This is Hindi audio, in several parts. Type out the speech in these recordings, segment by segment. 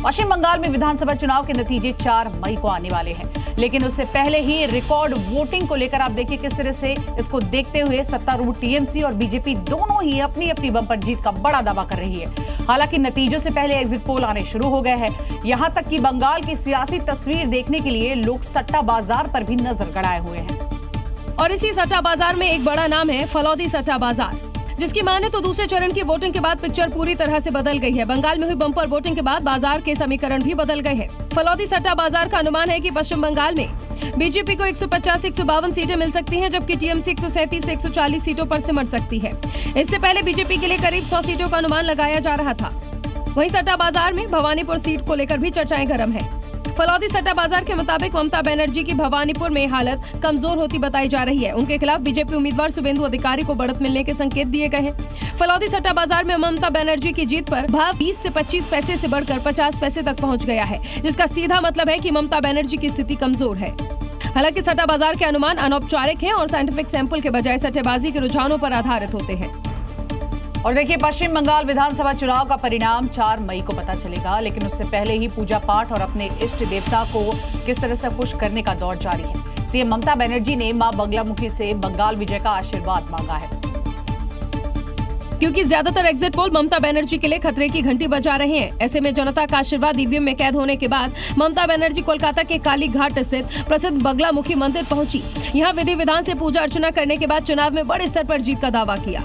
पश्चिम बंगाल में विधानसभा चुनाव के नतीजे 4 मई को आने वाले हैं, लेकिन उससे पहले ही रिकॉर्ड वोटिंग को लेकर आप देखिए किस तरह से इसको देखते हुए सत्तारूढ़ टीएमसी और बीजेपी दोनों ही अपनी अपनी बम्पर जीत का बड़ा दावा कर रही है। हालांकि नतीजों से पहले एग्जिट पोल आने शुरू हो गए हैं। यहां तक कि बंगाल की सियासी तस्वीर देखने के लिए लोग सट्टा बाजार पर भी नजर गड़ाए हुए हैं। और इसी सट्टा बाजार में एक बड़ा नाम है फलौदी सट्टा बाजार, जिसकी माने तो दूसरे चरण की वोटिंग के बाद पिक्चर पूरी तरह से बदल गई है। बंगाल में हुई बम्पर वोटिंग के बाद बाजार के समीकरण भी बदल गए हैं। फलौदी सट्टा बाजार का अनुमान है कि पश्चिम बंगाल में बीजेपी को 150 से 152 सीटें मिल सकती हैं, जबकि टीएमसी 137 से 140 सीटों पर सिमट सकती है। इससे पहले बीजेपी के लिए करीब 100 सीटों का अनुमान लगाया जा रहा था। वहीं सट्टा बाजार में भवानीपुर सीट को लेकर भी चर्चाएं गर्म है। फलौदी सट्टा बाजार के मुताबिक ममता बनर्जी की भवानीपुर में हालत कमजोर होती बताई जा रही है। उनके खिलाफ बीजेपी उम्मीदवार शुभेंदु अधिकारी को बढ़त मिलने के संकेत दिए गए हैं। फलौदी सट्टा बाजार में ममता बनर्जी की जीत पर भाव 20 से 25 पैसे से बढ़कर 50 पैसे तक पहुंच गया है, जिसका सीधा मतलब है कि ममता बनर्जी की स्थिति कमजोर है। हालांकि सट्टा बाजार के अनुमान अनौपचारिक हैं और साइंटिफिक सैंपल के बजाय सट्टेबाजी के रुझानों पर आधारित होते हैं। और देखिए, पश्चिम बंगाल विधानसभा चुनाव का परिणाम 4 मई को पता चलेगा, लेकिन उससे पहले ही पूजा पाठ और अपने इष्ट देवता को किस तरह से खुश करने का दौर जारी है। सीएम ममता बनर्जी ने मां बगलामुखी से बंगाल विजय का आशीर्वाद मांगा है। क्योंकि ज्यादातर एग्जिट पोल ममता बनर्जी के लिए खतरे की घंटी बजा रहे हैं, ऐसे में जनता का आशीर्वाद ईवीएम में कैद होने के बाद ममता बनर्जी कोलकाता के काली घाट स्थित प्रसिद्ध बगलामुखी मंदिर पहुंची। यहां विधि विधान से पूजा अर्चना करने के बाद चुनाव में बड़े स्तर पर जीत का दावा किया।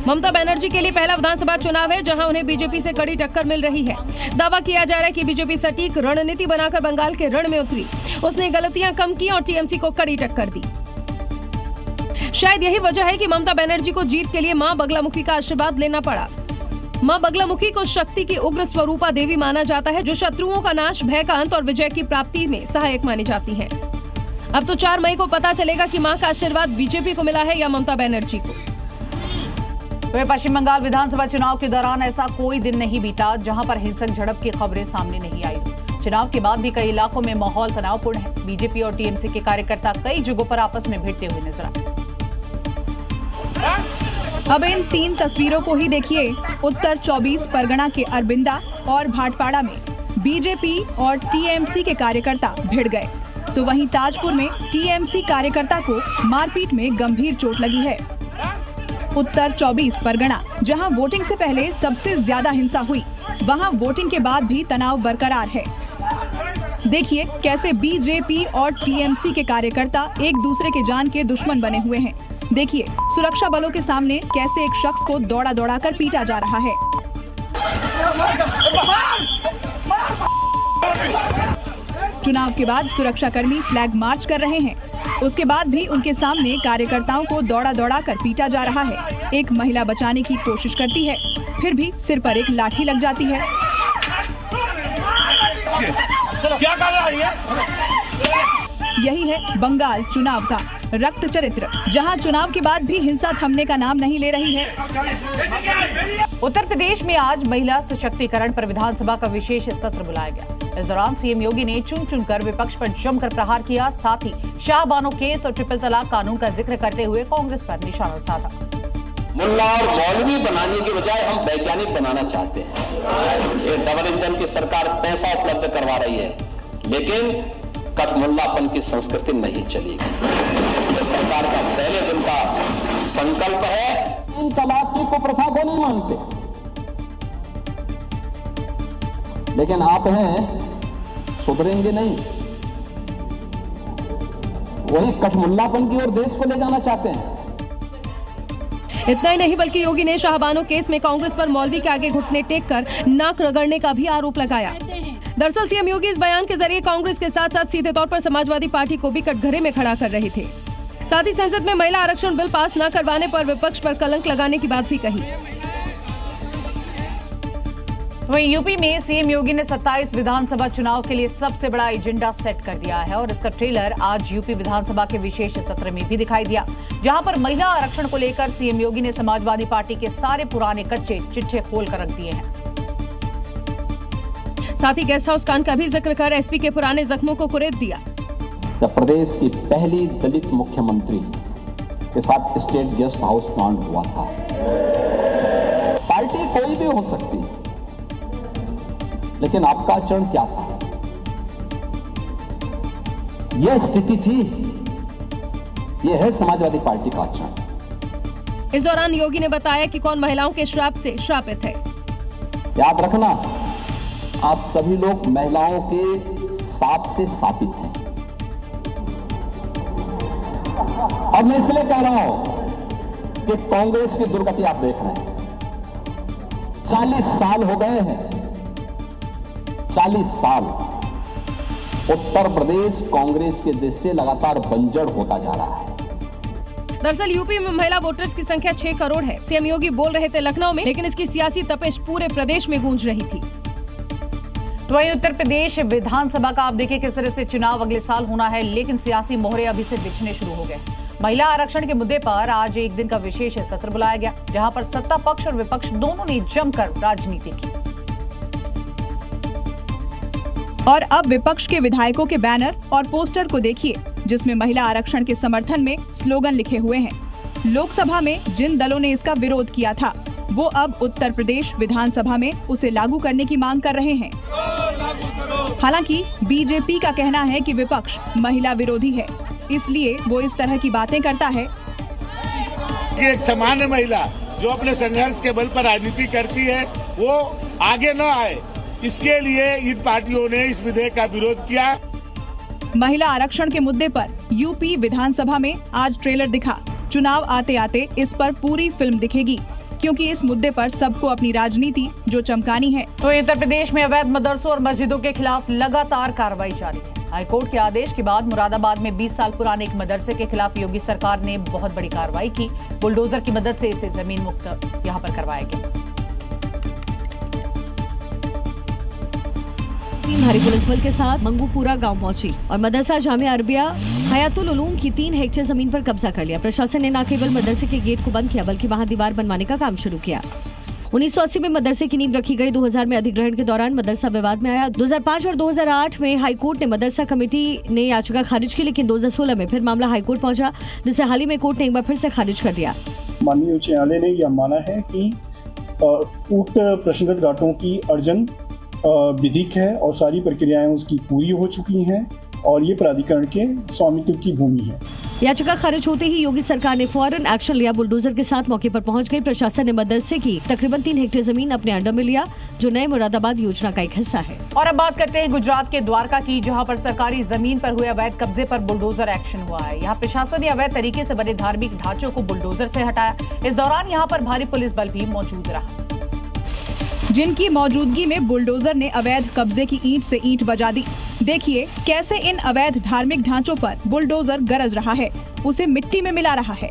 ममता बनर्जी के लिए पहला विधानसभा चुनाव है, जहां उन्हें बीजेपी से कड़ी टक्कर मिल रही है। दावा किया जा रहा है कि बीजेपी सटीक रणनीति बनाकर बंगाल के रण में उतरी। उसने गलतियां कम की और टीएमसी को कड़ी टक्कर दी। शायद यही वजह है कि ममता बनर्जी को जीत के लिए मां बगलामुखी का आशीर्वाद लेना पड़ा। मां बगलामुखी को शक्ति की उग्र स्वरूपा देवी माना जाता है, जो शत्रुओं का नाश, भय का अंत और विजय की प्राप्ति में सहायक मानी जाती है। अब तो 4 मई को पता चलेगा कि मां का आशीर्वाद बीजेपी को मिला है या ममता बनर्जी को। वहीं पश्चिम बंगाल विधानसभा चुनाव के दौरान ऐसा कोई दिन नहीं बीता जहां पर हिंसक झड़प की खबरें सामने नहीं आई। चुनाव के बाद भी कई इलाकों में माहौल तनावपूर्ण है। बीजेपी और टीएमसी के कार्यकर्ता कई जगहों पर आपस में भिड़ते हुए नजर आए। अब इन 3 तस्वीरों को ही देखिए। उत्तर 24 परगना के अरबिंदा और भाटपाड़ा में बीजेपी और टीएमसी के कार्यकर्ता भिड़ गए, तो वहीं ताजपुर में टीएमसी कार्यकर्ता को मारपीट में गंभीर चोट लगी है। उत्तर 24 परगना, जहां वोटिंग से पहले सबसे ज्यादा हिंसा हुई, वहां वोटिंग के बाद भी तनाव बरकरार है। देखिए कैसे बीजेपी और टीएमसी के कार्यकर्ता एक दूसरे के जान के दुश्मन बने हुए हैं। देखिए सुरक्षा बलों के सामने कैसे एक शख्स को दौड़ा दौड़ा कर पीटा जा रहा है। चुनाव के बाद सुरक्षाकर्मी फ्लैग मार्च कर रहे हैं। उसके बाद भी उनके सामने कार्यकर्ताओं को दौड़ा दौड़ा कर पीटा जा रहा है। एक महिला बचाने की कोशिश करती है, फिर भी सिर पर एक लाठी लग जाती है। क्या कर रहा है? यही है बंगाल चुनाव का रक्त चरित्र, जहां चुनाव के बाद भी हिंसा थमने का नाम नहीं ले रही है। उत्तर प्रदेश में आज महिला सशक्तिकरण पर विधानसभा का विशेष सत्र बुलाया गया। इस दौरान सीएम योगी ने चुन चुनकर विपक्ष पर जमकर प्रहार किया। साथ ही शाहबानो केस और ट्रिपल तलाक कानून का जिक्र करते हुए कांग्रेस पर निशाना साधा। मुल्ला और मौलवी बनाने की बजाय हम वैज्ञानिक बनाना चाहते हैं। ये डबल इंजन की सरकार पैसा उपलब्ध करवा रही है, लेकिन कठमुल्लापन की संस्कृति नहीं चलेगी। ये सरकार का पहले दिन का संकल्प है। 3 तलाक की कुप्रथा को नहीं मानते, लेकिन आप हैं सुधरेंगे नहीं। वही कठमुल्लापन की ओर देश को ले जाना चाहते हैं। इतना ही नहीं, बल्कि योगी ने शाहबानो केस में कांग्रेस पर मौलवी के आगे घुटने टेक कर नाक रगड़ने का भी आरोप लगाया। दरअसल सीएम योगी इस बयान के जरिए कांग्रेस के साथ साथ सीधे तौर पर समाजवादी पार्टी को भी कटघरे में खड़ा कर रहे थे। साथ ही संसद में महिला आरक्षण बिल पास न करवाने पर विपक्ष पर कलंक लगाने की बात भी कही। वहीं यूपी में सीएम योगी ने 27 विधानसभा चुनाव के लिए सबसे बड़ा एजेंडा सेट कर दिया है और इसका ट्रेलर आज यूपी विधानसभा के विशेष सत्र में भी दिखाई दिया, जहां पर महिला आरक्षण को लेकर सीएम योगी ने समाजवादी पार्टी के सारे पुराने कच्चे चिट्ठे खोल कर रख दिए हैं। साथ ही गेस्ट हाउस कांड का भी जिक्र कर एसपी के पुराने जख्मों को कुरेद दिया। प्रदेश की पहली दलित मुख्यमंत्री के साथ स्टेट गेस्ट हाउस कांड हुआ था। पार्टी कोई भी हो सकती है, लेकिन आपका आचरण क्या था? यह स्थिति थी, यह है समाजवादी पार्टी का आचरण। इस दौरान योगी ने बताया कि कौन महिलाओं के श्राप से श्रापित है। याद रखना, आप सभी लोग महिलाओं के साप से शापित हैं। और मैं इसलिए कह रहा हूं कि कांग्रेस की दुर्गति आप देख रहे हैं। 40 साल हो गए हैं, 40 साल उत्तर प्रदेश कांग्रेस के देश से लगातार बंजर होता जा रहा है। दरअसल यूपी में महिला वोटर्स की संख्या 6 करोड़ है। सीएम योगी बोल रहे थे लखनऊ में, लेकिन इसकी सियासी तपिश पूरे प्रदेश में गूंज रही थी। तो वहीं उत्तर प्रदेश विधानसभा का आप देखिए किस तरह से चुनाव अगले साल होना है, लेकिन सियासी मोहरे अभी से बिछने शुरू हो गए। महिला आरक्षण के मुद्दे पर आज एक दिन का विशेष सत्र बुलाया गया, जहां पर सत्ता पक्ष और विपक्ष दोनों ने जमकर राजनीति की। और अब विपक्ष के विधायकों के बैनर और पोस्टर को देखिए, जिसमें महिला आरक्षण के समर्थन में स्लोगन लिखे हुए हैं। लोकसभा में जिन दलों ने इसका विरोध किया था, वो अब उत्तर प्रदेश विधानसभा में उसे लागू करने की मांग कर रहे हैं। हालांकि बीजेपी का कहना है कि विपक्ष महिला विरोधी है, इसलिए वो इस तरह की बातें करता है। एक सामान्य महिला जो अपने संघर्ष के बल पर राजनीति करती है, वो आगे न आए, इसके लिए इन पार्टियों ने इस विधेयक का विरोध किया। महिला आरक्षण के मुद्दे पर यूपी विधानसभा में आज ट्रेलर दिखा। चुनाव आते आते इस पर पूरी फिल्म दिखेगी, क्योंकि इस मुद्दे पर सबको अपनी राजनीति जो चमकानी है। तो उत्तर प्रदेश में अवैध मदरसों और मस्जिदों के खिलाफ लगातार कार्रवाई जारी है। हाईकोर्ट के आदेश के बाद मुरादाबाद में 20 साल पुराने एक मदरसे के खिलाफ योगी सरकार ने बहुत बड़ी कार्रवाई की। बुलडोजर की मदद से इसे जमीन मुक्त यहां पर करवाया गया। भारी पुलिस बल के साथ मंगूपुरा गांव पहुंची और मदरसा जामिया अरबिया हयातुल उलूम की 3 हेक्टेयर जमीन पर कब्जा कर लिया। प्रशासन ने न केवल मदरसे के गेट को बंद किया, बल्कि वहां दीवार बनवाने का काम शुरू किया। 1980 में मदरसे की नींव रखी गई। 2000 में अधिग्रहण के दौरान मदरसा विवाद में आया। 2005 और 2008 में हाईकोर्ट ने मदरसा कमेटी ने याचिका खारिज की, लेकिन 2016 में फिर मामला हाईकोर्ट पहुंचा, जिसे हाल ही में कोर्ट ने एक बार फिर से खारिज कर दिया। माननीय उच्च न्यायालय ने यह माना है कि उक्त प्रश्नगत घाटों की अर्जन विधिक है और सारी प्रक्रियाएं उसकी पूरी हो चुकी हैं और ये प्राधिकरण के स्वामित्व की भूमि है। याचिका खारिज होते ही योगी सरकार ने फौरन एक्शन लिया। बुलडोजर के साथ मौके पर पहुंच गई। प्रशासन ने मदरसे की तकरीबन 3 हेक्टेयर जमीन अपने अंडर में लिया, जो नए मुरादाबाद योजना का एक हिस्सा है। और अब बात करते हैं गुजरात के द्वारका की, जहां पर सरकारी जमीन पर हुए अवैध कब्जे पर बुलडोजर एक्शन हुआ है। यहाँ प्रशासन ने अवैध तरीके से बने धार्मिक ढांचों को बुलडोजर से हटाया। इस दौरान यहाँ पर भारी पुलिस बल भी मौजूद रहा, जिनकी मौजूदगी में बुलडोजर ने अवैध कब्जे की ईंट से ईंट बजा दी। देखिए कैसे इन अवैध धार्मिक ढांचों पर बुलडोजर गरज रहा है, उसे मिट्टी में मिला रहा है।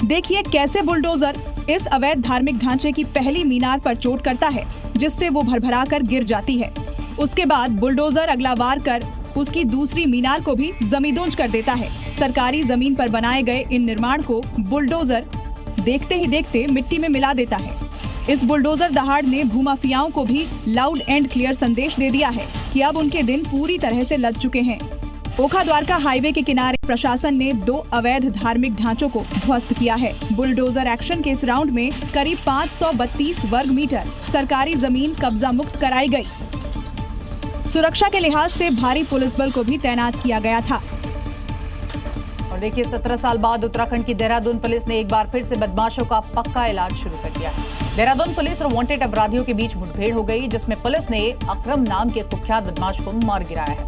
देखिए कैसे बुलडोजर इस अवैध धार्मिक ढांचे की पहली मीनार पर चोट करता है, जिससे वो भरभरा कर गिर जाती है। उसके बाद बुलडोजर अगला वार कर उसकी दूसरी मीनार को भी जमींदोज कर देता है। सरकारी जमीन पर बनाए गए इन निर्माण को बुलडोजर देखते ही देखते मिट्टी में मिला देता है। इस बुलडोजर दहाड़ ने भूमाफियाओं को भी लाउड एंड क्लियर संदेश दे दिया है कि अब उनके दिन पूरी तरह से लद चुके हैं। ओखा द्वारका हाईवे के किनारे प्रशासन ने 2 अवैध धार्मिक ढांचों को ध्वस्त किया है। बुलडोजर एक्शन के इस राउंड में करीब 532 वर्ग मीटर सरकारी जमीन कब्जा मुक्त कराई गई। सुरक्षा के लिहाज से भारी पुलिस बल को भी तैनात किया गया था। और देखिए 17 साल बाद उत्तराखंड की देहरादून पुलिस ने एक बार फिर से बदमाशों का पक्का इलाज शुरू कर दिया है। देहरादून पुलिस और वांटेड अपराधियों के बीच मुठभेड़ हो गई, जिसमें पुलिस ने अकरम नाम के कुख्यात बदमाश को मार गिराया है।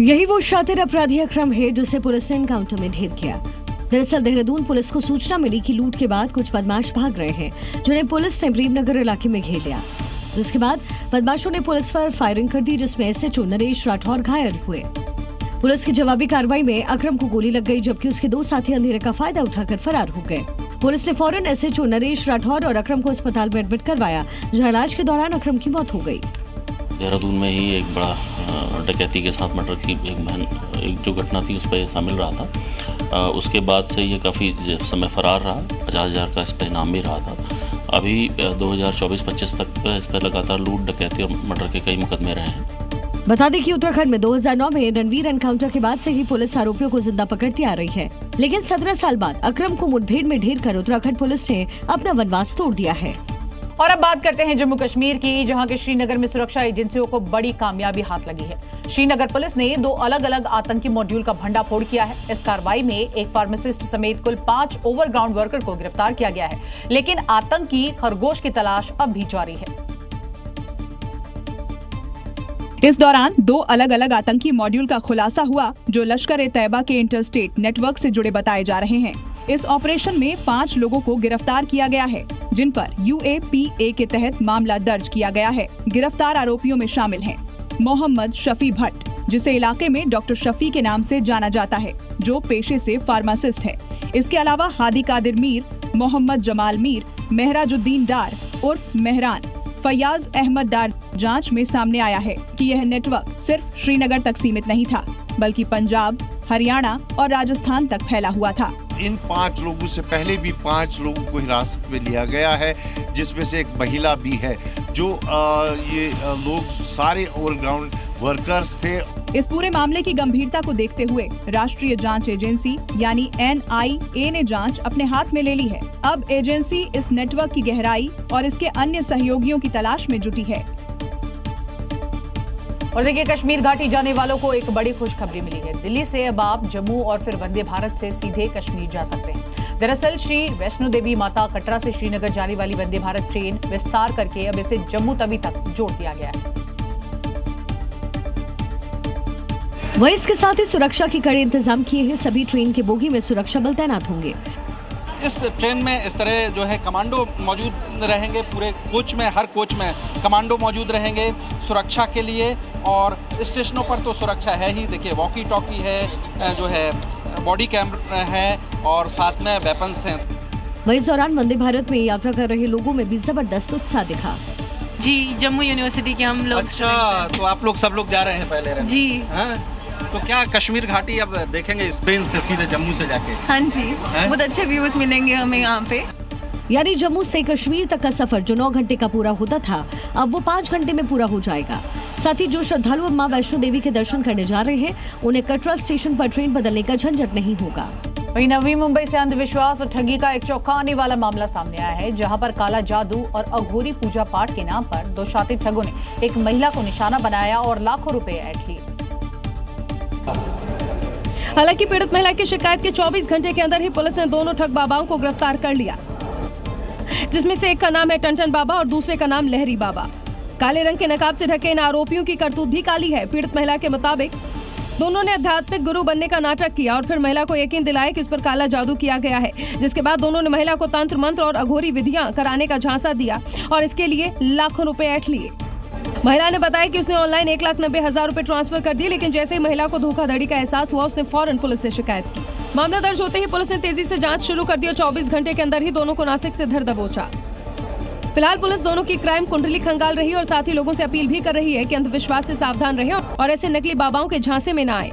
यही वो शातिर अपराधी अकरम है, जिसे पुलिस ने एनकाउंटर में ढेर किया। दरअसल देहरादून पुलिस को सूचना मिली कि लूट के बाद कुछ बदमाश भाग रहे हैं, जिन्हें पुलिस ने प्रेमनगर इलाके में घेर लिया। जिसके बाद बदमाशों ने पुलिस पर फायरिंग कर दी, जिसमें SHO नरेश राठौर घायल हुए। पुलिस की जवाबी कार्रवाई में अकरम को गोली लग गई, जबकि उसके 2 साथी अंधेरे का फायदा उठाकर फरार हो गए। पुलिस ने फौरन SHO नरेश राठौर और अकरम को अस्पताल में एडमिट करवाया, जहां इलाज के दौरान अकरम की मौत हो गई। देहरादून में ही एक बड़ा डकैती के साथ मर्डर की एक जो घटना थी, उस पर इल्जाम रहा था। उसके बाद से ये काफ़ी समय फरार रहा। 50,000 का इस पर इनाम भी रहा था। अभी 2024-25 तक इस पर लगातार लूट, डकैती और मर्डर के कई मुकदमे रहे हैं। बता दें कि उत्तराखंड में 2009 में रणवीर एनकाउंटर के बाद से ही पुलिस आरोपियों को जिंदा पकड़ती आ रही है, लेकिन 17 साल बाद अकरम को मुठभेड़ में ढेर कर उत्तराखंड पुलिस ने अपना वनवास तोड़ दिया है। और अब बात करते हैं जम्मू कश्मीर की, जहां के श्रीनगर में सुरक्षा एजेंसियों को बड़ी कामयाबी हाथ लगी है। श्रीनगर पुलिस ने 2 अलग-अलग आतंकी मॉड्यूल का भंडाफोड़ किया है। इस कार्रवाई में एक फार्मासिस्ट समेत कुल 5 ओवरग्राउंड वर्कर को गिरफ्तार किया गया है, लेकिन आतंकी खरगोश की तलाश अब भी जारी है। इस दौरान 2 अलग-अलग आतंकी मॉड्यूल का खुलासा हुआ, जो लश्कर-ए-तैयबा के इंटरस्टेट नेटवर्क से जुड़े बताए जा रहे हैं। इस ऑपरेशन में 5 लोगों को गिरफ्तार किया गया है, जिन पर UAPA के तहत मामला दर्ज किया गया है। गिरफ्तार आरोपियों में शामिल हैं मोहम्मद शफी भट्ट, जिसे इलाके में डॉक्टर शफी के नाम से जाना जाता है, जो पेशे से फार्मासिस्ट है। इसके अलावा हादी कादिर मीर, मोहम्मद जमाल मीर, मेहराजुद्दीन डार उर्फ मेहरान, फयाज अहमद डार। जांच में सामने आया है कि यह नेटवर्क सिर्फ श्रीनगर तक सीमित नहीं था, बल्कि पंजाब, हरियाणा और राजस्थान तक फैला हुआ था। इन 5 लोगों से पहले भी 5 लोगों को हिरासत में लिया गया है, जिसमें से एक महिला भी है। जो ये लोग सारे ओवरग्राउंड वर्कर्स थे। इस पूरे मामले की गंभीरता को देखते हुए राष्ट्रीय जांच एजेंसी यानी NIA ने जांच अपने हाथ में ले ली है। अब एजेंसी इस नेटवर्क की गहराई और इसके अन्य सहयोगियों की तलाश में जुटी है। और देखिए, कश्मीर घाटी जाने वालों को एक बड़ी खुशखबरी मिली है। दिल्ली से अब आप जम्मू और फिर वंदे भारत से सीधे कश्मीर जा सकते हैं। दरअसल श्री वैष्णो देवी माता कटरा से श्रीनगर जाने वाली वंदे भारत ट्रेन विस्तार करके अब इसे जम्मू तवी तक जोड़ दिया गया है। वहीं इसके साथ ही सुरक्षा के कड़े इंतजाम किए हैं। सभी ट्रेन के बोगी में सुरक्षा बल तैनात होंगे। इस ट्रेन में इस तरह जो है कमांडो मौजूद रहेंगे। पूरे कोच में, हर कोच में कमांडो मौजूद रहेंगे सुरक्षा के लिए। और स्टेशनों पर तो सुरक्षा है ही। देखिए, वॉकी टॉकी है, जो है बॉडी कैमरा है और साथ में वेपन्स हैं। वहीं इस दौरान वंदे भारत में यात्रा कर रहे लोगों में भी जबरदस्त उत्साह दिखा। जी, जम्मू यूनिवर्सिटी के हम लोग। अच्छा, तो आप लोग सब लोग जा रहे हैं पहले? जी। हाँ? तो क्या कश्मीर घाटी अब देखेंगे इस ट्रेन से सीधे जम्मू से जाके? हाँ जी, बहुत अच्छे व्यूज मिलेंगे हमें यहाँ पे। यानी जम्मू से कश्मीर तक का सफर जो 9 घंटे का पूरा होता था, अब वो 5 घंटे में पूरा हो जाएगा। साथ ही जो श्रद्धालु अब मां वैष्णो देवी के दर्शन करने जा रहे हैं, उन्हें कटरा स्टेशन पर ट्रेन बदलने का झंझट नहीं होगा। वहीं नवी मुंबई से अंधविश्वास और ठगी का एक चौंकाने वाला मामला सामने आया है, जहां पर काला जादू और अघोरी पूजा पाठ के नाम पर 2 शातिर ठगों ने एक महिला को निशाना बनाया और लाखों रुपए ऐंठ लिए। हालांकि पीड़ित महिला की शिकायत के 24 घंटे के अंदर ही पुलिस ने दोनों ठग बाबाओं को गिरफ्तार कर लिया, जिसमें से एक का नाम है टन बाबा और दूसरे का नाम लहरी बाबा। काले रंग के नकाब से ढके इन आरोपियों की करतूत भी काली है। पीड़ित महिला के मुताबिक दोनों ने आध्यात्मिक गुरु बनने का नाटक किया और फिर महिला को यकीन दिलाया कि उस पर काला जादू किया गया है, जिसके बाद दोनों ने महिला को तंत्र मंत्र और अघोरी विधियां कराने का झांसा दिया और इसके लिए लाखों रुपए ऐंठ लिए। महिला ने बताया कि उसने ऑनलाइन 1,90,000 रुपए ट्रांसफर कर दिए, लेकिन जैसे ही महिला को धोखाधड़ी का एहसास हुआ, उसने फौरन पुलिस से शिकायत की। मामला दर्ज होते ही पुलिस ने तेजी से जांच शुरू कर दी और 24 घंटे के अंदर ही दोनों को नासिक से धर दबोचा। फिलहाल पुलिस दोनों की क्राइम कुंडली खंगाल रही और साथ ही लोगों से अपील भी कर रही है कि अंधविश्वास से सावधान रहें और ऐसे नकली बाबाओं के झांसे में न आए।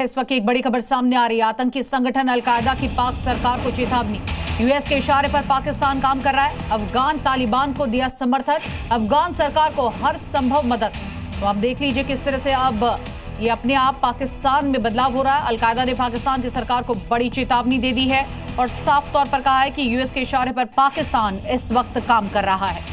इस वक्त एक बड़ी खबर सामने आ रही है। आतंकी संगठन अलकायदा की पाक सरकार को चेतावनी। यूएस के इशारे पर पाकिस्तान काम कर रहा है। अफगान तालिबान को दिया समर्थन, अफगान सरकार को हर संभव मदद। तो आप देख लीजिए किस तरह से अब ये अपने आप पाकिस्तान में बदलाव हो रहा है। अलकायदा ने पाकिस्तान की सरकार को बड़ी चेतावनी दे दी है और साफ तौर पर कहा है कि यूएस के इशारे पर पाकिस्तान इस वक्त काम कर रहा है।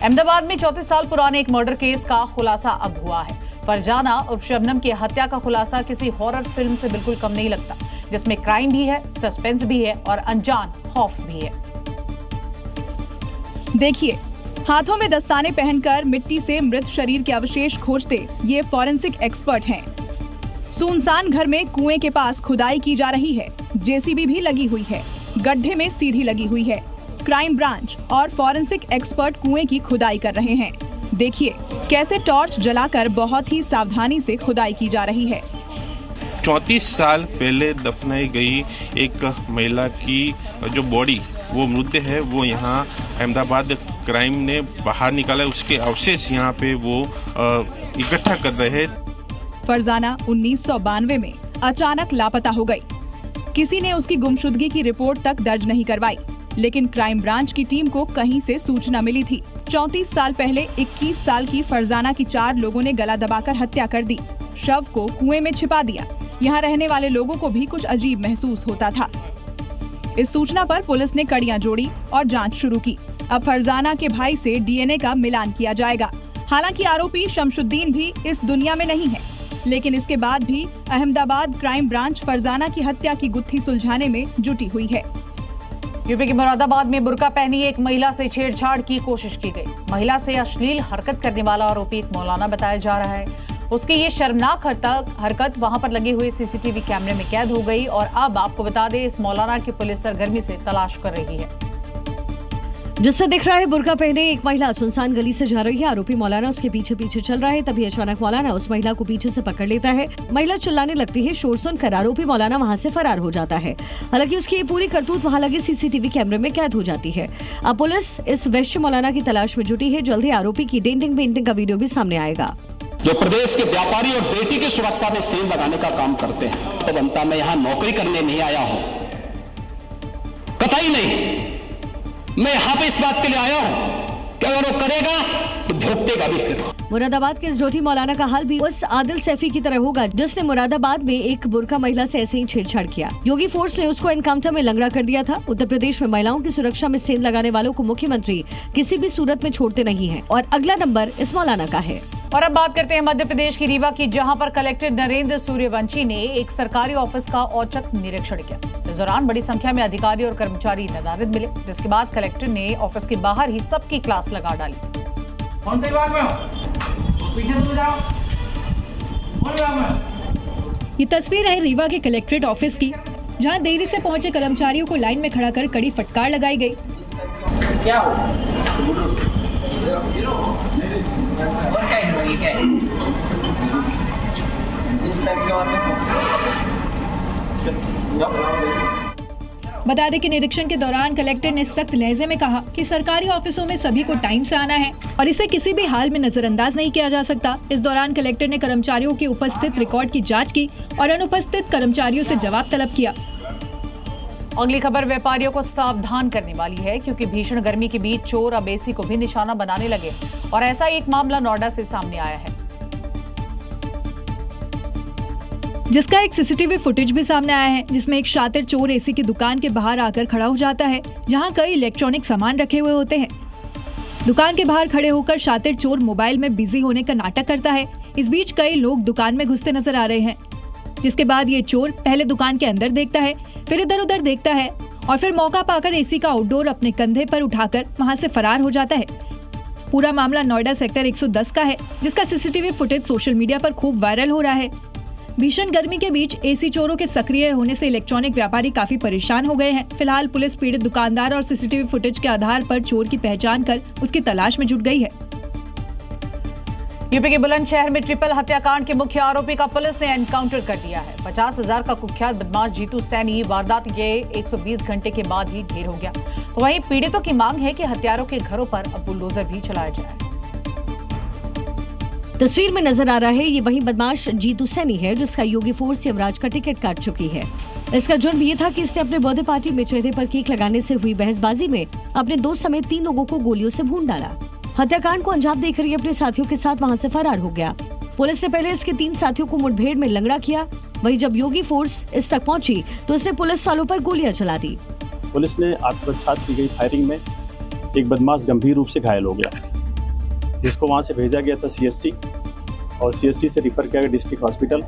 अहमदाबाद में 34 साल पुराने एक मर्डर केस का खुलासा अब हुआ है। फरजाना उर्फ शबनम की हत्या का खुलासा किसी हॉरर फिल्म से बिल्कुल कम नहीं लगता, जिसमें क्राइम भी है, सस्पेंस भी है और अनजान खौफ भी है। देखिए, हाथों में दस्ताने पहनकर मिट्टी से मृत शरीर के अवशेष खोजते ये फॉरेंसिक एक्सपर्ट हैं। सुनसान घर में कुएं के पास खुदाई की जा रही है। जेसीबी भी लगी हुई है, गड्ढे में सीढ़ी लगी हुई है। क्राइम ब्रांच और फॉरेंसिक एक्सपर्ट कुएं की खुदाई कर रहे हैं। देखिए कैसे टॉर्च जलाकर बहुत ही सावधानी से खुदाई की जा रही है। 34 साल पहले दफनाई गई एक महिला की जो बॉडी, वो मृतदेह है, वो यहाँ अहमदाबाद क्राइम ने बाहर निकाला। उसके अवशेष यहाँ पे वो इकट्ठा कर रहे हैं। फरजाना 1992 में अचानक लापता हो गई। किसी ने उसकी गुमशुदगी की रिपोर्ट तक दर्ज नहीं करवाई। लेकिन क्राइम ब्रांच की टीम को कहीं से सूचना मिली थी। 34 साल पहले 21 साल की फरजाना की 4 लोगों ने गला दबाकर हत्या कर दी, शव को कुएं में छिपा दिया। यहाँ रहने वाले लोगों को भी कुछ अजीब महसूस होता था। इस सूचना पर पुलिस ने कड़ियां जोड़ी और जांच शुरू की। अब फरजाना के भाई से डीएनए का मिलान किया जाएगा। हालांकि आरोपी शमशुद्दीन भी इस दुनिया में नहीं है, लेकिन इसके बाद भी अहमदाबाद क्राइम ब्रांच फरजाना की हत्या की गुत्थी सुलझाने में जुटी हुई है। यूपी के मुरादाबाद में बुर्का पहनी एक महिला से छेड़छाड़ की कोशिश की गई। महिला से अश्लील हरकत करने वाला आरोपी एक मौलाना बताया जा रहा है। उसकी ये शर्मनाक हरकत वहां पर लगे हुए सीसीटीवी कैमरे में कैद हो गई और अब आपको बता दें, इस मौलाना की पुलिस सरगर्मी से तलाश कर रही है। जिसमें दिख रहा है बुर्का पहने एक महिला सुनसान गली से जा रही है। आरोपी मौलाना उसके पीछे पीछे चल रहा है, तभी अचानक मौलाना उस महिला को पीछे से पकड़ लेता है। महिला चिल्लाने लगती है। शोर सुनकर आरोपी मौलाना वहां से फरार हो जाता है। हालांकि उसकी ये पूरी करतूत वहां लगे सीसीटीवी कैमरे में कैद हो जाती है। अब पुलिस इस वैश्य मौलाना की तलाश में जुटी है। जल्द ही आरोपी की डेंटिंग पेंटिंग का वीडियो भी सामने आएगा। जो प्रदेश के व्यापारी और बेटी की सुरक्षा में सेल लगाने का काम करते हैं, तो बनता मैं यहाँ नौकरी करने नहीं आया हूं, कतई नहीं। मैं यहाँ पे इस बात के लिए आया हूँ कि अगर वो करेगा तो भुगतेगा भी फिर। मुरादाबाद के इस डोटी मौलाना का हाल भी उस आदिल सैफी की तरह होगा जिसने मुरादाबाद में एक बुर्का महिला से ऐसे ही छेड़छाड़ किया। योगी फोर्स ने उसको एनकाउंटर में लंगड़ा कर दिया था। उत्तर प्रदेश में महिलाओं की सुरक्षा में सेंध लगाने वालों को मुख्यमंत्री किसी भी सूरत में छोड़ते नहीं हैं और अगला नंबर इस मौलाना का है। और अब बात करते हैं मध्य प्रदेश की रीवा की, जहां पर कलेक्टर नरेंद्र सूर्यवंशी ने एक सरकारी ऑफिस का औचक निरीक्षण किया। इस दौरान बड़ी संख्या में अधिकारी और कर्मचारी नदारद मिले, जिसके बाद कलेक्टर ने ऑफिस के बाहर ही सबकी क्लास लगा डाली। कौन सी बात में हो? पीछे तो जाओ। कौन बात में? ये तस्वीर है रीवा के कलेक्ट्रेट ऑफिस की, जहां देरी से पहुंचे कर्मचारियों को लाइन में खड़ा कर कड़ी फटकार लगाई गई। क्या हो? और क्या है? ये क्या है? इस टाइप के बता दें कि निरीक्षण के दौरान कलेक्टर ने सख्त लहजे में कहा कि सरकारी ऑफिसों में सभी को टाइम से आना है और इसे किसी भी हाल में नजरअंदाज नहीं किया जा सकता। इस दौरान कलेक्टर ने कर्मचारियों के उपस्थित रिकॉर्ड की जांच की और अनुपस्थित कर्मचारियों से जवाब तलब किया। अगली खबर व्यापारियों को सावधान करने वाली है, क्योंकि भीषण गर्मी के बीच चोर अब एसी को भी निशाना बनाने लगे और ऐसा एक मामला नोएडा से सामने आया है, जिसका एक सीसीटीवी फुटेज भी सामने आया है, जिसमें एक शातिर चोर एसी की दुकान के बाहर आकर खड़ा हो जाता है, जहां कई इलेक्ट्रॉनिक सामान रखे हुए होते हैं। दुकान के बाहर खड़े होकर शातिर चोर मोबाइल में बिजी होने का नाटक करता है। इस बीच कई लोग दुकान में घुसते नजर आ रहे हैं, जिसके बाद ये चोर पहले दुकान के अंदर देखता है, फिर इधर उधर देखता है और फिर मौका पाकर एसी का आउटडोर अपने कंधे पर उठाकर वहां से फरार हो जाता है। पूरा मामला नोएडा सेक्टर 110 का है, जिसका सीसीटीवी फुटेज सोशल मीडिया पर खूब वायरल हो रहा है। भीषण गर्मी के बीच एसी चोरों के सक्रिय होने से इलेक्ट्रॉनिक व्यापारी काफी परेशान हो गए हैं। फिलहाल पुलिस पीड़ित दुकानदार और सीसीटीवी फुटेज के आधार पर चोर की पहचान कर उसकी तलाश में जुट गई है। यूपी के बुलंदशहर में ट्रिपल हत्याकांड के मुख्य आरोपी का पुलिस ने एनकाउंटर कर दिया है। 50,000 का कुख्यात बदमाश जीतू सैनी वारदात के 120 घंटे के बाद ही ढेर हो गया। तो वहीं पीड़ितों की मांग है कि हत्यारों के घरों पर अब बुलडोजर भी चलाया जाए। तस्वीर में नजर आ रहा है, ये वही बदमाश जीतू सैनी है जिसका योगी फोर्स यमराज का टिकट काट चुकी है। इसका जुर्म ये था कि इसने अपने बर्थडे पार्टी में चेहरे पर केक लगाने से हुई बहसबाजी में अपने दोस्त समेत 3 लोगों को गोलियों से भून डाला। हत्याकांड को अंजाम देकर ये अपने साथियों के साथ वहां से फरार हो गया। पुलिस ने पहले इसके 3 साथियों को मुठभेड़ में लंगड़ा किया। वहीं जब योगी फोर्स इस तक पहुंची तो इसने पुलिस वालों पर गोलियां चला दी। पुलिस ने आत्मरक्षा की गई फायरिंग में एक बदमाश गंभीर रूप से घायल हो गया, जिसको वहां से भेजा गया था CSC और CSC से रिफर किया गया डिस्ट्रिक्ट हॉस्पिटल।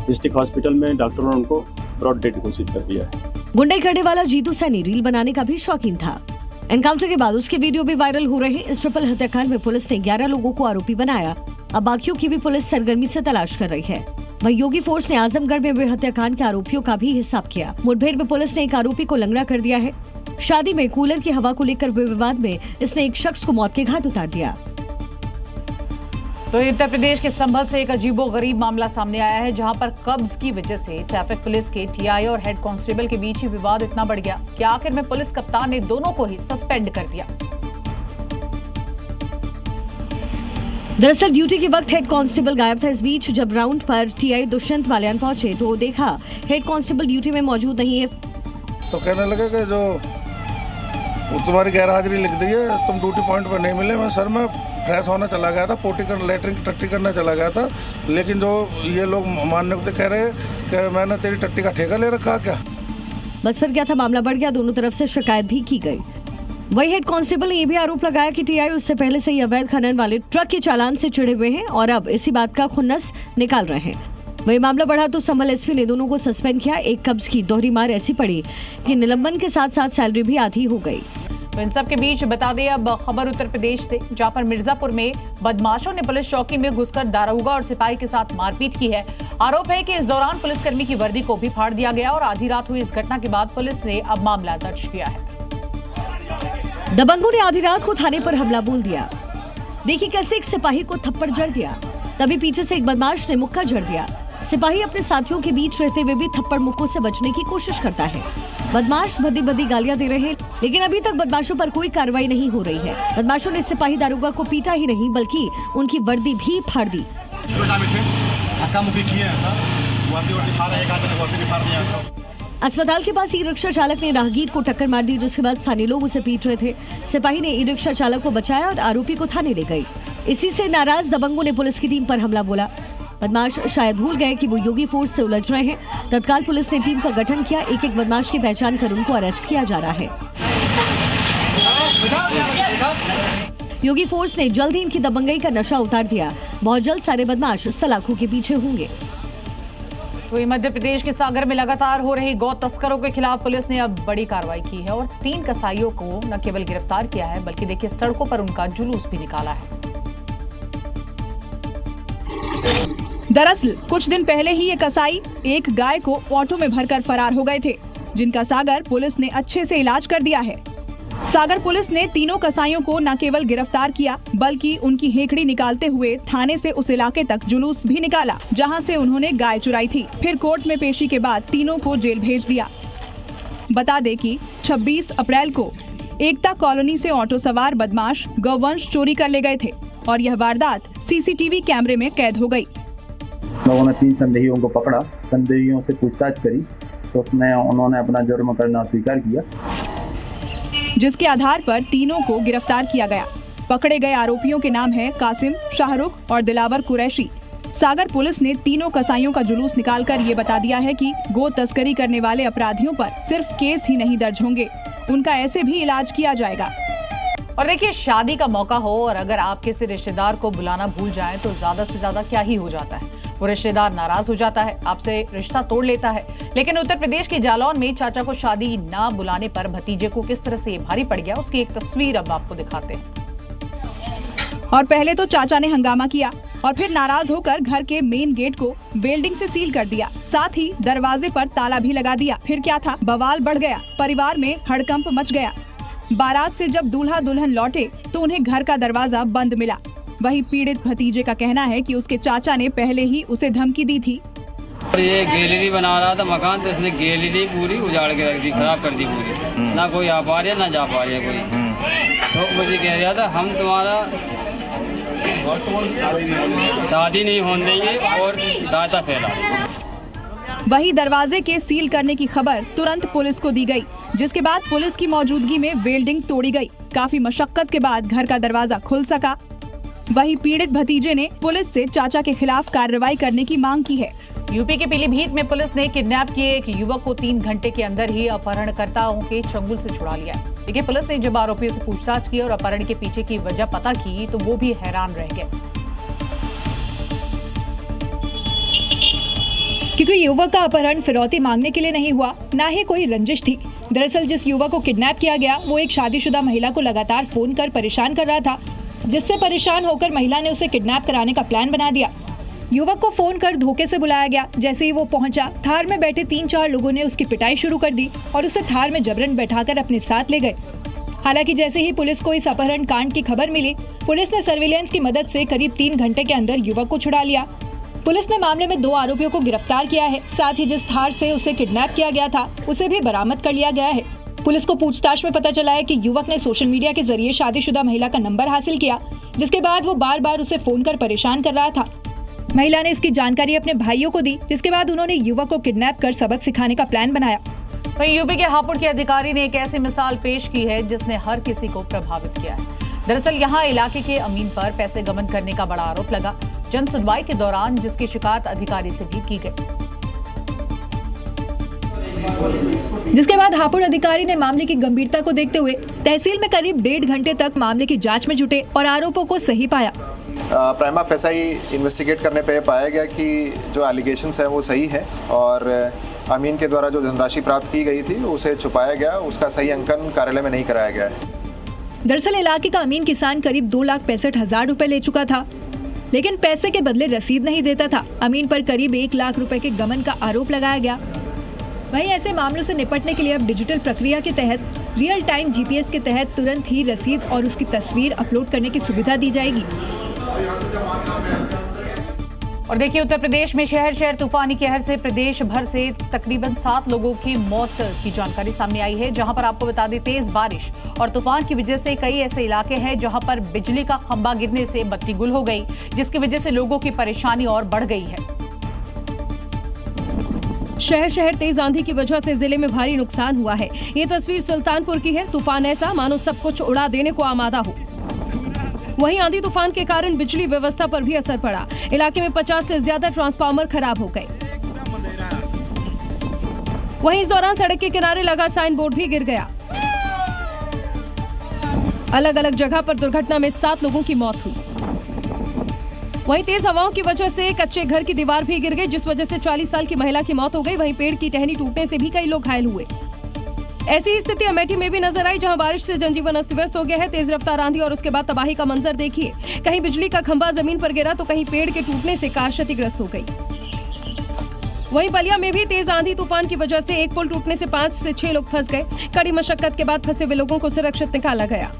डिस्ट्रिक्ट हॉस्पिटल में डॉक्टरों ने उनको ब्रॉड डेड घोषित कर दिया है। गुंडाई करने वाला जीतू सैनी रील बनाने का भी शौकीन था। एनकाउंटर के बाद उसके वीडियो भी वायरल हो रहे। इस ट्रिपल हत्याकांड में पुलिस ने 11 लोगों को आरोपी बनाया। अब बाकियों की भी पुलिस सरगर्मी से तलाश कर रही है। वहीं योगी फोर्स ने आजमगढ़ में हुए हत्याकांड के आरोपियों का भी हिसाब किया। मुठभेड़ में पुलिस ने एक आरोपी को लंगड़ा कर दिया है। शादी में कूलर की हवा को लेकर हुए विवाद में इसने एक शख्स को मौत के घाट उतार दिया। तो उत्तर प्रदेश के संभल से एक अजीबोगरीब मामला सामने आया है, जहां पर कब्ज की वजह से ट्रैफिक पुलिस के TI और हेड कांस्टेबल के बीच ही विवाद इतना बढ़ गया कि आखिर में पुलिस कप्तान ने दोनों को ही सस्पेंड कर दिया। दरअसल ड्यूटी के वक्त हेड कांस्टेबल गायब था। इस बीच जब राउंड पर TI दुष्यंत बालियान पहुंचे तो देखा हेड कांस्टेबल ड्यूटी में मौजूद नहीं है। तो कहने लगे कि जो तुम्हारी गैरहाजिरी लिख दी है, तुम ड्यूटी पॉइंट पर नहीं मिले। मैं सर मैं फ्रेश होना चला गया था, पोटी कर लेटरिन टट्टी करना चला गया था, लेकिन जो ये लोग मानने को कह रहे कि मैंने तेरी टट्टी का ठेका ले रखा क्या। बस फिर क्या था, मामला बढ़ गया, दोनों तरफ से शिकायत भी की गई। वही हेड कांस्टेबल ने ये भी आरोप लगाया कि टीआई उससे पहले से ही अवैध खनन वाले ट्रक के चालान से चिढ़े हुए हैं और अब इसी बात का खुन्नस निकाल रहे हैं। वही मामला बढ़ा तो संभल एसपी ने दोनों को सस्पेंड किया। एक कब्ज की दोहरी मार ऐसी पड़ी कि निलंबन के साथ साथ सैलरी भी आधी हो गई। तो इन सब के बीच बता दें अब खबर उत्तर प्रदेश से, जहां पर मिर्जापुर में बदमाशों ने पुलिस चौकी में घुसकर दारोगा और सिपाही के साथ मारपीट की है। आरोप है कि इस दौरान पुलिसकर्मी की वर्दी को भी फाड़ दिया गया और आधी रात हुई इस घटना के बाद पुलिस ने अब मामला दर्ज किया है। दबंगों ने आधी रात को थाने पर हमला बोल दिया। देखिए कैसे एक सिपाही को थप्पड़ जड़ दिया, तभी पीछे से एक बदमाश ने मुक्का जड़ दिया। सिपाही अपने साथियों के बीच रहते हुए भी थप्पड़ मुक्कों से बचने की कोशिश करता है। बदमाश भद्दी भद्दी गालियां दे रहे हैं, लेकिन अभी तक बदमाशों पर कोई कार्रवाई नहीं हो रही है। बदमाशों ने सिपाही दारोगा को पीटा ही नहीं बल्कि उनकी वर्दी भी फाड़ दी। अस्पताल के पास ई रिक्शा चालक ने राहगीर को टक्कर मार दी, जिसके बाद स्थानीय लोग उसे पीट रहे थे। सिपाही ने ई रिक्शा चालक को बचाया और आरोपी को थाने ले गई। इसी से नाराज दबंगों ने पुलिस की टीम पर हमला बोला। बदमाश शायद भूल गए कि वो योगी फोर्स से उलझ रहे हैं। तत्काल पुलिस ने टीम का गठन किया। एक एक बदमाश की पहचान कर उनको अरेस्ट किया जा रहा है। योगी फोर्स ने जल्द ही इनकी दबंगई का नशा उतार दिया। बहुत जल्द सारे बदमाश सलाखों के पीछे होंगे। तो मध्य प्रदेश के सागर में लगातार हो रही गौ तस्करों के खिलाफ पुलिस ने अब बड़ी कार्रवाई की है और 3 कसाईयों को न केवल गिरफ्तार किया है बल्कि देखिए सड़कों पर उनका जुलूस भी निकाला है। दरअसल कुछ दिन पहले ही ये कसाई एक गाय को ऑटो में भरकर फरार हो गए थे, जिनका सागर पुलिस ने अच्छे से इलाज कर दिया है। सागर पुलिस ने तीनों कसाईयों को न केवल गिरफ्तार किया बल्कि उनकी हेकड़ी निकालते हुए थाने से उस इलाके तक जुलूस भी निकाला जहां से उन्होंने गाय चुराई थी। फिर कोर्ट में पेशी के बाद तीनों को जेल भेज दिया। बता दें कि 26 अप्रैल को एकता कॉलोनी से ऑटो सवार बदमाश गौवंश चोरी कर ले गए थे और यह वारदात सीसीटीवी कैमरे में कैद हो गई। लोगों ने 3 संदेहियों को पकड़ा, संदेहियों से पूछताछ करी तो उसमें उन्होंने अपना जुर्म करना स्वीकार किया, जिसके आधार पर तीनों को गिरफ्तार किया गया। पकड़े गए आरोपियों के नाम है कासिम, शाहरुख और दिलावर कुरैशी। सागर पुलिस ने तीनों कसाईयों का जुलूस निकालकर ये बता दिया है कि गो तस्करी करने वाले अपराधियों पर सिर्फ केस ही नहीं दर्ज होंगे, उनका ऐसे भी इलाज किया जाएगा। और देखिए शादी का मौका हो और अगर आप किसी रिश्तेदार को बुलाना भूल जाएं तो ज्यादा से ज्यादा क्या ही हो जाता है, वो रिश्तेदार नाराज हो जाता है, आपसे रिश्ता तोड़ लेता है। लेकिन उत्तर प्रदेश के जालौन में चाचा को शादी ना बुलाने पर भतीजे को किस तरह से भारी पड़ गया, उसकी एक तस्वीर अब आपको दिखाते हैं। और पहले तो चाचा ने हंगामा किया और फिर नाराज होकर घर के मेन गेट को वेल्डिंग से सील कर दिया, साथ ही दरवाजे पर ताला भी लगा दिया। फिर क्या था, बवाल बढ़ गया, परिवार में हड़कंप मच गया। बारात से जब दूल्हा दुल्हन लौटे तो उन्हें घर का दरवाजा बंद मिला। वही पीड़ित भतीजे का कहना है कि उसके चाचा ने पहले ही उसे धमकी दी थी। ये गैलरी बना रहा था मकान, तो इसने गैलरी पूरी उजाड़ के रख दी, खराब कर दी पूरी। ना कोई आ पा रहा है ना जा पा रहा है कोई। तो मुझे कह रहा था हम तुम्हारा शादी नहीं होने देंगे और दाता फैला। वही दरवाजे के सील करने की खबर तुरंत पुलिस को दी गई, जिसके बाद पुलिस की मौजूदगी में वेल्डिंग तोड़ी गई। काफी मशक्कत के बाद घर का दरवाजा खुल सका। वही पीड़ित भतीजे ने पुलिस से चाचा के खिलाफ कार्रवाई करने की मांग की है। यूपी के पीलीभीत में पुलिस ने किडनैप किए एक युवक को 3 घंटे के अंदर ही अपहरणकर्ताओं के चंगुल से छुड़ा लिया। देखिए पुलिस ने जब आरोपियों से पूछताछ की और अपहरण के पीछे की वजह पता की तो वो भी हैरान रह गए, क्योंकि युवक का अपहरण फिरौती मांगने के लिए नहीं हुआ, ना ही कोई रंजिश थी। दरअसल जिस युवक को किडनैप किया गया वो एक शादीशुदा महिला को लगातार फोन कर परेशान कर रहा था, जिससे परेशान होकर महिला ने उसे किडनैप कराने का प्लान बना दिया। युवक को फोन कर धोखे से बुलाया गया। जैसे ही वो पहुंचा, थार में बैठे 3-4 लोगों ने उसकी पिटाई शुरू कर दी और उसे थार में जबरन बैठाकर अपने साथ ले गए। हालांकि जैसे ही पुलिस को इस अपहरण कांड की खबर मिली, पुलिस ने सर्विलांस की मदद से करीब 3 घंटे के अंदर युवक को छुड़ा लिया। पुलिस ने मामले में 2 आरोपियों को गिरफ्तार किया है, साथ ही जिस थार से उसे किडनैप किया गया था उसे भी बरामद कर लिया गया है। पुलिस को पूछताछ में पता चला है कि युवक ने सोशल मीडिया के जरिए शादीशुदा महिला का नंबर हासिल किया, जिसके बाद वो बार बार उसे फोन कर परेशान कर रहा था। महिला ने इसकी जानकारी अपने भाइयों को दी, जिसके बाद उन्होंने युवक को किडनैप कर सबक सिखाने का प्लान बनाया। वहीं यूपी के हापुड़ के अधिकारी ने एक ऐसी मिसाल पेश की है जिसने हर किसी को प्रभावित किया है। दरअसल यहां इलाके के अमीन पर पैसे गबन करने का बड़ा आरोप लगा। जन सुनवाई के दौरान जिसकी शिकायत अधिकारी से भी की गई, जिसके बाद हापुड़ अधिकारी ने मामले की गंभीरता को देखते हुए तहसील में करीब 1.5 घंटे तक मामले की जांच में जुटे और आरोपों को सही पाया। प्राइमा फेसाई इन्वेस्टिगेट करने पे पाया गया कि जो एलिगेशंस है वो सही है और अमीन के द्वारा जो धनराशि प्राप्त की गई थी उसे छुपाया गया, उसका सही अंकन कार्यालय में नहीं कराया गया है। दरअसल इलाके का अमीन किसान करीब 2,65,000 रुपए ले चुका था, लेकिन पैसे के बदले रसीद नहीं देता था। अमीन पर करीब 1 लाख रुपए के गबन का आरोप लगाया गया। वहीं ऐसे मामलों से निपटने के लिए अब डिजिटल प्रक्रिया के तहत रियल टाइम जीपीएस के तहत तुरंत ही रसीद और उसकी तस्वीर अपलोड करने की सुविधा दी जाएगी। और देखिए, उत्तर प्रदेश में शहर शहर तूफानी कहर से प्रदेश भर से तकरीबन 7 लोगों की मौत की जानकारी सामने आई है, जहां पर आपको बता दें तेज बारिश और तूफान की वजह से कई ऐसे इलाके हैं जहां पर बिजली का खंभा गिरने से बत्ती गुल हो गई, जिसकी वजह से लोगों की परेशानी और बढ़ गई है। शहर शहर तेज आंधी की वजह से जिले में भारी नुकसान हुआ है। ये तस्वीर सुल्तानपुर की है। तूफान ऐसा मानो सब कुछ उड़ा देने को आमादा हो। वहीं आंधी तूफान के कारण बिजली व्यवस्था पर भी असर पड़ा। इलाके में 50 से ज्यादा ट्रांसफार्मर खराब हो गए। वहीं इस दौरान सड़क के किनारे लगा साइन बोर्ड भी गिर गया। अलग अलग जगह पर दुर्घटना में 7 लोगों की मौत हुई। वहीं तेज हवाओं की वजह से कच्चे घर की दीवार भी गिर गई, जिस वजह से 40 साल की महिला की मौत हो गई। वहीं पेड़ की टहनी टूटने से भी कई लोग घायल हुए। ऐसी स्थिति अमेठी में भी नजर आई, जहां बारिश से जनजीवन अस्त व्यस्त हो गया है। तेज रफ्तार आंधी और उसके बाद तबाही का मंजर देखिए। कहीं बिजली का खंभा जमीन पर गिरा तो कहीं पेड़ के टूटने से कार क्षतिग्रस्त हो गई। वहीं बलिया में भी तेज आंधी तूफान की वजह से एक पुल टूटने से 5 से 6 लोग फंस गए। कड़ी मशक्कत के बाद फंसे हुए लोगों को सुरक्षित निकाला गया।